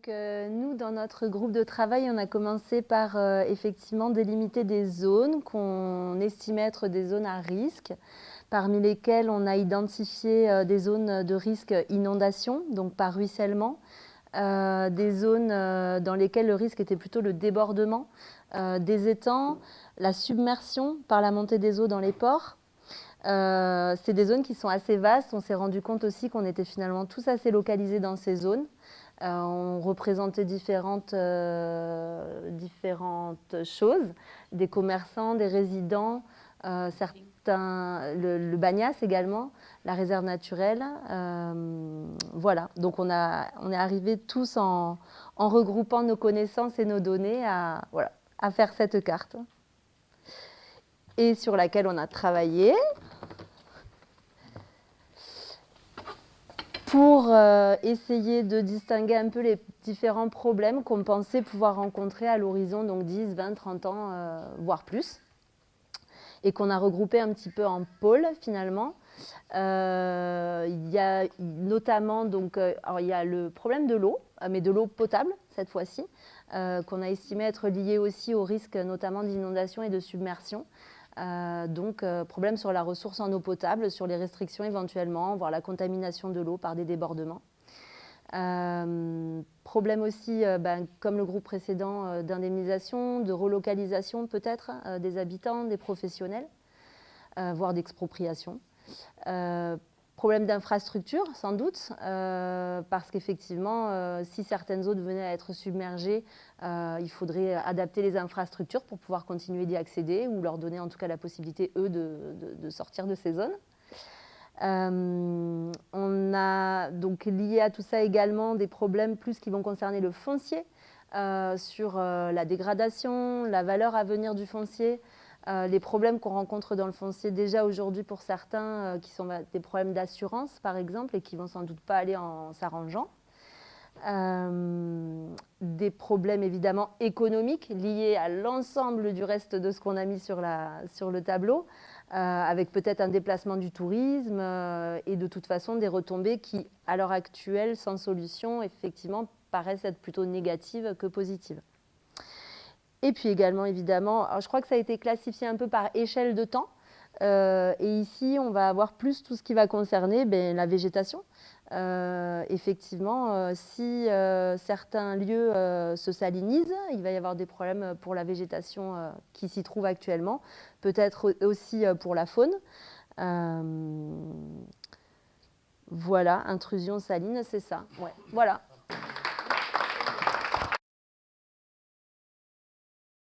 Nous, dans notre groupe de travail, on a commencé par effectivement délimiter des zones qu'on estimait être des zones à risque, parmi lesquelles on a identifié des zones de risque inondation, donc par ruissellement, des zones dans lesquelles le risque était plutôt le débordement des étangs, la submersion par la montée des eaux dans les ports. C'est des zones qui sont assez vastes. On s'est rendu compte aussi qu'on était finalement tous assez localisés dans ces zones. On représentait différentes choses, des commerçants, des résidents, le Bagnas également, la réserve naturelle. Voilà, donc on est arrivés tous en regroupant nos connaissances et nos données à faire cette carte. Et sur laquelle on a travaillé pour essayer de distinguer un peu les différents problèmes qu'on pensait pouvoir rencontrer à l'horizon, donc 10, 20, 30 ans, voire plus, et qu'on a regroupé un petit peu en pôles finalement. Il y a notamment il y a le problème de l'eau, mais de l'eau potable cette fois-ci, qu'on a estimé être lié aussi au risque notamment d'inondation et de submersion. Problème sur la ressource en eau potable, sur les restrictions éventuellement, voire la contamination de l'eau par des débordements. Problème aussi, comme le groupe précédent, d'indemnisation, de relocalisation peut-être des habitants, des professionnels, voire d'expropriation. Problème d'infrastructure, sans doute, parce qu'effectivement, si certaines zones venaient à être submergées, il faudrait adapter les infrastructures pour pouvoir continuer d'y accéder ou leur donner en tout cas la possibilité, eux, de sortir de ces zones. On a donc lié à tout ça également des problèmes plus qui vont concerner le foncier, sur la dégradation, la valeur à venir du foncier, les problèmes qu'on rencontre dans le foncier déjà aujourd'hui pour certains, qui sont des problèmes d'assurance par exemple et qui ne vont sans doute pas aller en s'arrangeant. Des problèmes évidemment économiques liés à l'ensemble du reste de ce qu'on a mis sur le tableau, avec peut-être un déplacement du tourisme et de toute façon des retombées qui, à l'heure actuelle, sans solution, effectivement, paraissent être plutôt négatives que positives. Et puis également, évidemment, alors je crois que ça a été classifié un peu par échelle de temps. Et ici, on va avoir plus tout ce qui va concerner la végétation. Effectivement, si certains lieux se salinisent, il va y avoir des problèmes pour la végétation qui s'y trouve actuellement, peut-être aussi pour la faune. Voilà, intrusion saline, c'est ça. Ouais, voilà.